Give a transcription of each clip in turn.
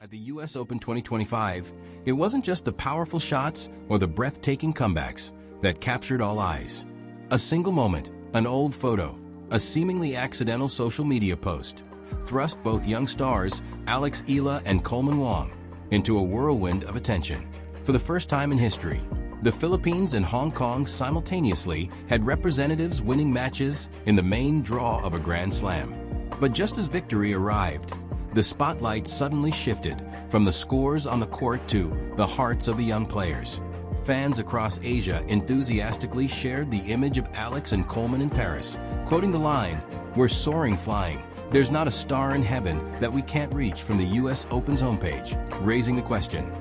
At the US Open 2025, it wasn't just the powerful shots or the breathtaking comebacks that captured all eyes. A single moment, an old photo, a seemingly accidental social media post, thrust both young stars, Eala and Coleman Wong, into a whirlwind of attention. For the first time in history, the Philippines and Hong Kong simultaneously had representatives winning matches in the main draw of a Grand Slam. But just as victory arrived, the spotlight suddenly shifted from the scores on the court to the hearts of the young players. Fans across Asia enthusiastically shared the image of Alex and Coleman in Paris, quoting the line, "We're soaring flying. There's not a star in heaven that we can't reach," from the US Open's homepage, raising the question,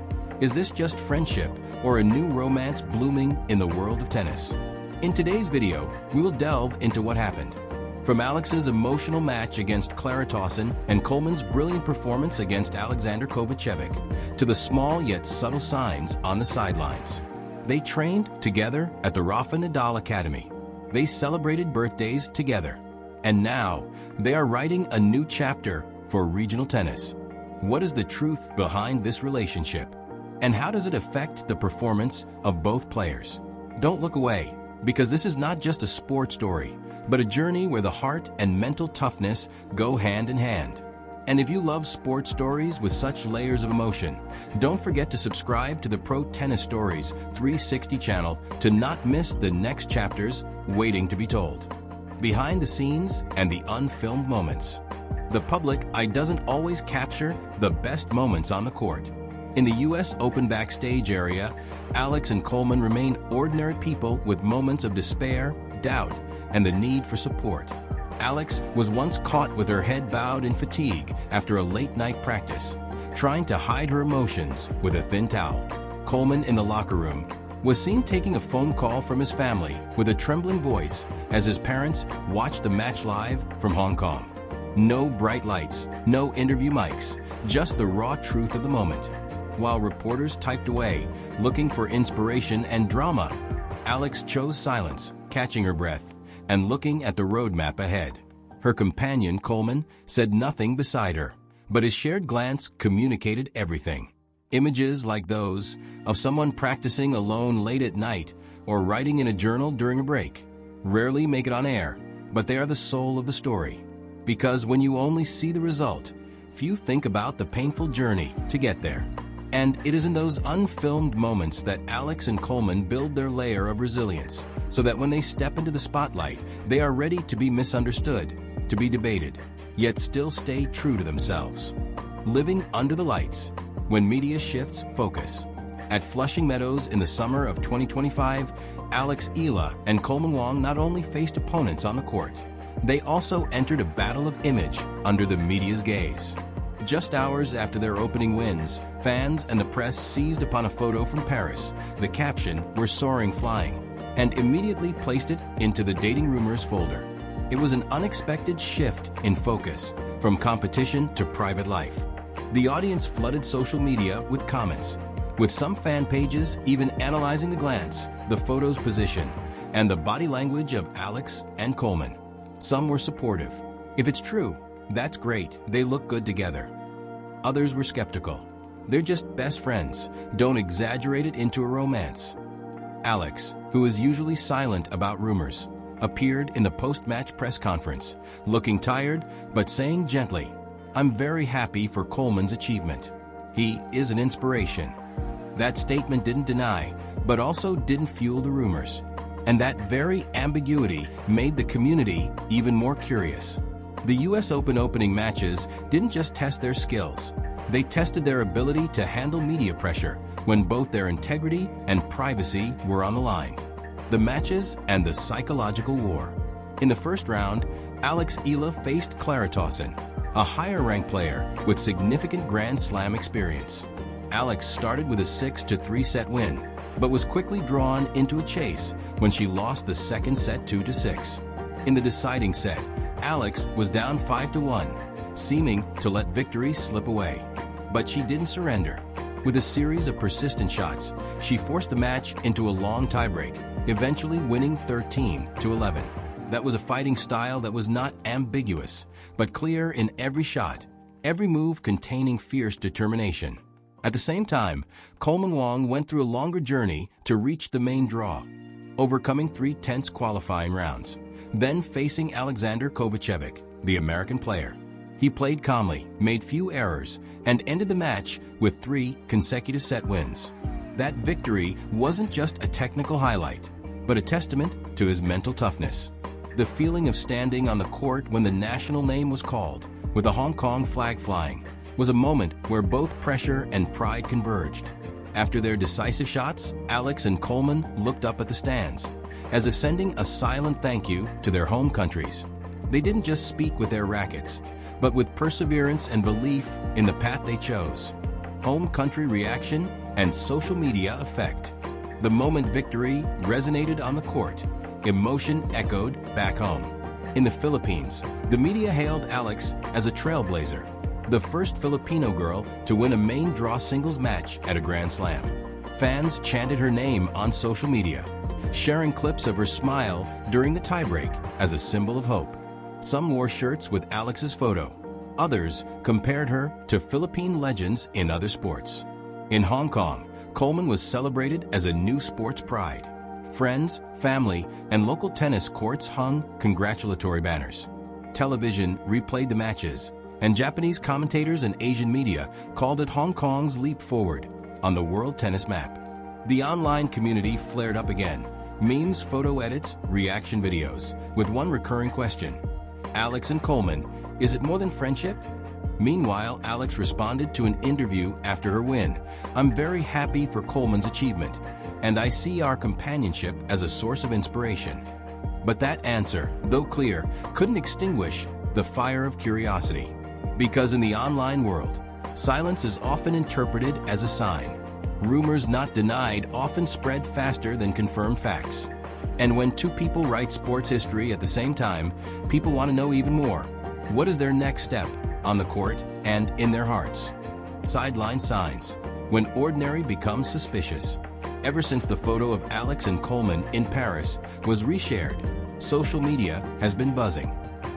is this just friendship or a new romance blooming in the world of tennis? In today's video, we will delve into what happened. From Alex's emotional match against Clara Tauson and Coleman's brilliant performance against Alexander Kovacevic, to the small yet subtle signs on the sidelines. They trained together at the Rafa Nadal Academy. They celebrated birthdays together. And now, they are writing a new chapter for regional tennis. What is the truth behind this relationship? And how does it affect the performance of both players? Don't look away, because this is not just a sport story, but a journey where the heart and mental toughness go hand in hand. And if you love sports stories with such layers of emotion, don't forget to subscribe to the Pro Tennis Stories 360 channel to not miss the next chapters waiting to be told. Behind the scenes and the unfilmed moments. The public eye doesn't always capture the best moments on the court. In the US Open backstage area, Alex and Coleman remain ordinary people with moments of despair, doubt, and the need for support. Alex was once caught with her head bowed in fatigue after a late-night practice, trying to hide her emotions with a thin towel. Coleman, in the locker room, was seen taking a phone call from his family with a trembling voice as his parents watched the match live from Hong Kong. No bright lights, no interview mics, just the raw truth of the moment. While reporters typed away, looking for inspiration and drama, Alex chose silence, catching her breath, and looking at the roadmap ahead. Her companion, Coleman, said nothing beside her, but his shared glance communicated everything. Images like those of someone practicing alone late at night or writing in a journal during a break rarely make it on air, but they are the soul of the story. Because when you only see the result, few think about the painful journey to get there. And it is in those unfilmed moments that Alex and Coleman build their layer of resilience, so that when they step into the spotlight, they are ready to be misunderstood, to be debated, yet still stay true to themselves. Living under the lights, when media shifts focus. At Flushing Meadows in the summer of 2025, Eala and Coleman Wong not only faced opponents on the court, they also entered a battle of image under the media's gaze. Just hours after their opening wins, fans and the press seized upon a photo from Paris, the caption, "We're soaring flying," and immediately placed it into the dating rumors folder. It was an unexpected shift in focus, from competition to private life. The audience flooded social media with comments, with some fan pages even analyzing the glance, the photo's position, and the body language of Alex and Coleman. Some were supportive. If it's true, that's great, they look good together. Others were skeptical. They're just best friends, don't exaggerate it into a romance. Alex, who is usually silent about rumors, appeared in the post-match press conference, looking tired but saying gently, "I'm very happy for Coleman's achievement. He is an inspiration." That statement didn't deny, but also didn't fuel the rumors. And that very ambiguity made the community even more curious. The US Open opening matches didn't just test their skills. They tested their ability to handle media pressure when both their integrity and privacy were on the line. The matches and the psychological war. In the first round, Eala faced Clara Tauson, a higher-ranked player with significant Grand Slam experience. Alex started with a 6-3 set win, but was quickly drawn into a chase when she lost the second set 2-6. In the deciding set, Alex was down 5-1, seeming to let victory slip away. But she didn't surrender. With a series of persistent shots, she forced the match into a long tiebreak, eventually winning 13-11. That was a fighting style that was not ambiguous, but clear in every shot. every move containing fierce determination. At the same time, Coleman Wong went through a longer journey to reach the main draw, overcoming 3 tense qualifying rounds, then facing Alexander Kovacevic, the American player. He played calmly, made few errors, and ended the match with 3 consecutive set wins. That victory wasn't just a technical highlight, but a testament to his mental toughness. The feeling of standing on the court when the national name was called, with the Hong Kong flag flying, was a moment where both pressure and pride converged. After their decisive shots, Alex and Coleman looked up at the stands, as if sending a silent thank you to their home countries. They didn't just speak with their rackets, but with perseverance and belief in the path they chose. Home country reaction and social media effect. The moment victory resonated on the court, emotion echoed back home. In the Philippines, the media hailed Alex as a trailblazer, the first Filipino girl to win a main draw singles match at a Grand Slam. Fans chanted her name on social media, sharing clips of her smile during the tiebreak as a symbol of hope. Some wore shirts with Alex's photo. Others compared her to Philippine legends in other sports. In Hong Kong, Coleman was celebrated as a new sports pride. Friends, family, and local tennis courts hung congratulatory banners. Television replayed the matches, and Japanese commentators and Asian media called it Hong Kong's leap forward on the world tennis map. The online community flared up again. Memes, photo edits, reaction videos, with one recurring question. Alex and Coleman, is it more than friendship? Meanwhile, Alex responded to an interview after her win. I'm very happy for Coleman's achievement, and I see our companionship as a source of inspiration. But that answer, though clear, couldn't extinguish the fire of curiosity. Because in the online world, silence is often interpreted as a sign. Rumors not denied often spread faster than confirmed facts. And when 2 people write sports history at the same time, people want to know even more. What is their next step on the court and in their hearts? Sideline signs, when ordinary becomes suspicious. Ever since the photo of Alex and Coleman in Paris was reshared, social media has been buzzing.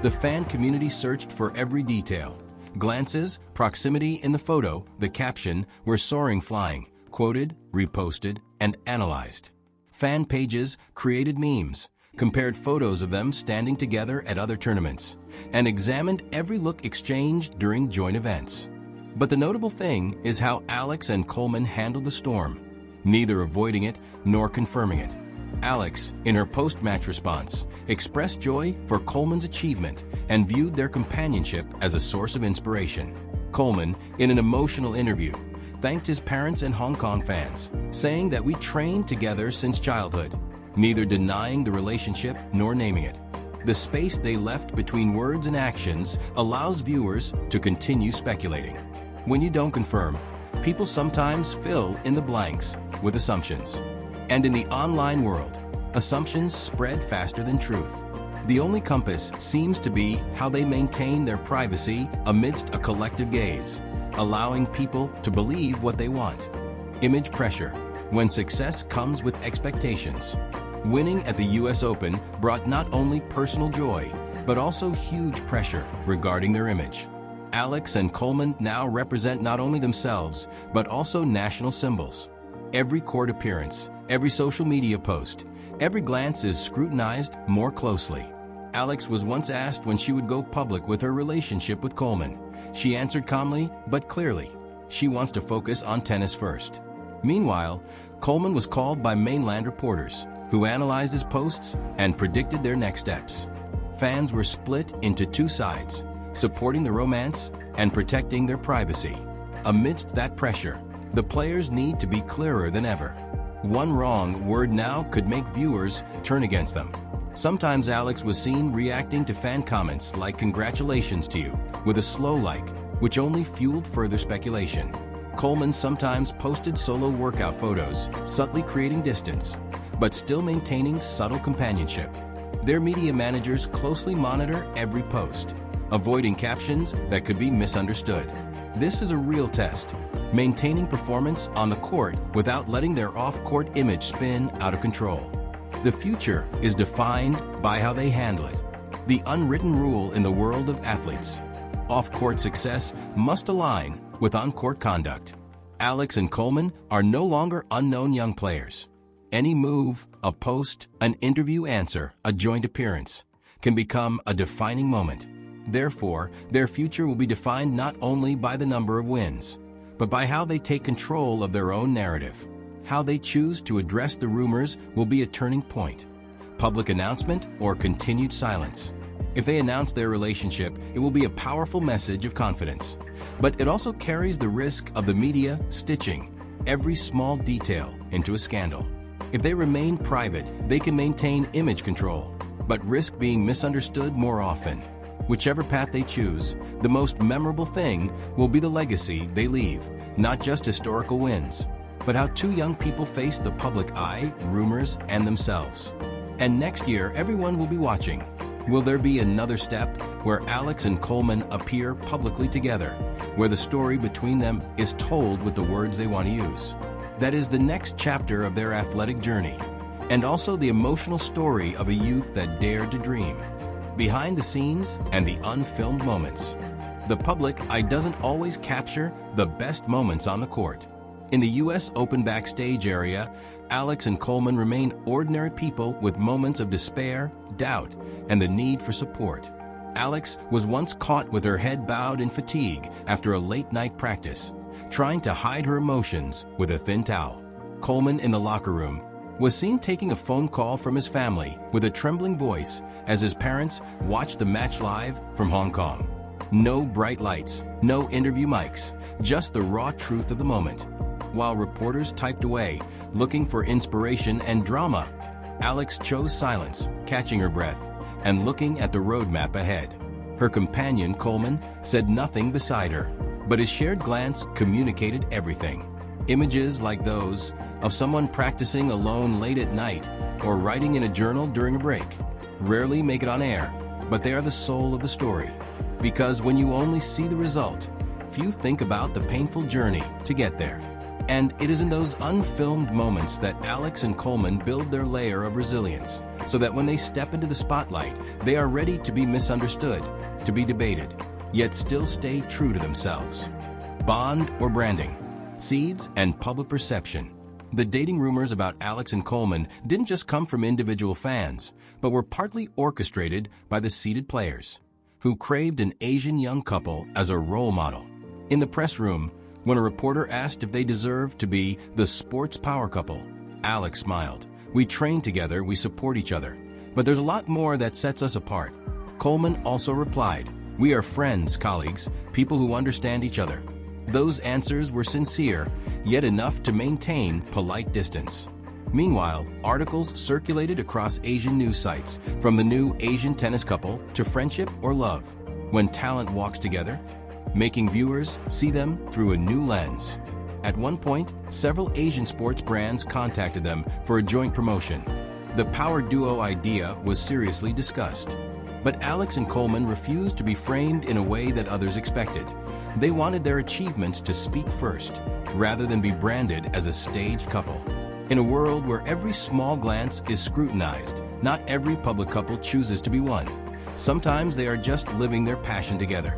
The fan community searched for every detail. Glances, proximity in the photo, the caption were soaring flying, quoted, reposted, and analyzed. Fan pages created memes, compared photos of them standing together at other tournaments, and examined every look exchanged during joint events. But the notable thing is how Alex and Coleman handled the storm, neither avoiding it nor confirming it. Alex, in her post-match response, expressed joy for Coleman's achievement and viewed their companionship as a source of inspiration. Coleman, in an emotional interview, thanked his parents and Hong Kong fans, saying that we trained together since childhood, neither denying the relationship nor naming it. The space they left between words and actions allows viewers to continue speculating. When you don't confirm, people sometimes fill in the blanks with assumptions. And in the online world, assumptions spread faster than truth. The only compass seems to be how they maintain their privacy amidst a collective gaze, allowing people to believe what they want. Image pressure, when success comes with expectations. Winning at the US Open brought not only personal joy, but also huge pressure regarding their image. Alex and Coleman now represent not only themselves, but also national symbols. Every court appearance, every social media post, every glance is scrutinized more closely. Alex was once asked when she would go public with her relationship with Coleman. She answered calmly, but clearly. She wants to focus on tennis first. Meanwhile, Coleman was called by mainland reporters, who analyzed his posts and predicted their next steps. Fans were split into 2 sides, supporting the romance and protecting their privacy. Amidst that pressure, the players need to be clearer than ever. One wrong word now could make viewers turn against them. Sometimes Alex was seen reacting to fan comments like "congratulations to you" with a slow like, which only fueled further speculation. Coleman sometimes posted solo workout photos, subtly creating distance, but still maintaining subtle companionship. Their media managers closely monitor every post, avoiding captions that could be misunderstood. This is a real test, maintaining performance on the court without letting their off-court image spin out of control. The future is defined by how they handle it, the unwritten rule in the world of athletes. Off-court success must align with on-court conduct. Alex and Coleman are no longer unknown young players. Any move, a post, an interview answer, a joint appearance, can become a defining moment. Therefore, their future will be defined not only by the number of wins, but by how they take control of their own narrative. How they choose to address the rumors will be a turning point. Public announcement or continued silence. If they announce their relationship, it will be a powerful message of confidence. But it also carries the risk of the media stitching every small detail into a scandal. If they remain private, they can maintain image control, but risk being misunderstood more often. Whichever path they choose, the most memorable thing will be the legacy they leave, not just historical wins, but how two young people face the public eye, rumors, and themselves. And next year, everyone will be watching. Will there be another step where Alex and Coleman appear publicly together, where the story between them is told with the words they want to use? That is the next chapter of their athletic journey, and also the emotional story of a youth that dared to dream. Behind the scenes and the unfilmed moments. The public eye doesn't always capture the best moments on the court. In the U.S. Open backstage area, Alex and Coleman remain ordinary people with moments of despair, doubt, and the need for support. Alex was once caught with her head bowed in fatigue after a late-night practice, trying to hide her emotions with a thin towel. Coleman, in the locker room, was seen taking a phone call from his family with a trembling voice as his parents watched the match live from Hong Kong. No bright lights, no interview mics, just the raw truth of the moment. While reporters typed away, looking for inspiration and drama, Alex chose silence, catching her breath, and looking at the roadmap ahead. Her companion, Coleman, said nothing beside her, but his shared glance communicated everything. Images like those of someone practicing alone late at night or writing in a journal during a break rarely make it on air, but they are the soul of the story. Because when you only see the result, few think about the painful journey to get there. And it is in those unfilmed moments that Alex and Coleman build their layer of resilience, so that when they step into the spotlight, they are ready to be misunderstood, to be debated, yet still stay true to themselves. Bond or branding, seeds and public perception. The dating rumors about Alex and Coleman didn't just come from individual fans, but were partly orchestrated by the seeded players, who craved an Asian young couple as a role model. In the press room, when a reporter asked if they deserved to be the sports power couple, Alex smiled. "We train together, we support each other. But there's a lot more that sets us apart." Coleman also replied, "We are friends, colleagues, people who understand each other." Those answers were sincere, yet enough to maintain polite distance. Meanwhile, articles circulated across Asian news sites, from the new Asian tennis couple to friendship or love. When talent walks together, making viewers see them through a new lens. At one point, several Asian sports brands contacted them for a joint promotion. The power duo idea was seriously discussed. But Alex and Coleman refused to be framed in a way that others expected. They wanted their achievements to speak first, rather than be branded as a staged couple. In a world where every small glance is scrutinized, not every public couple chooses to be one. Sometimes they are just living their passion together.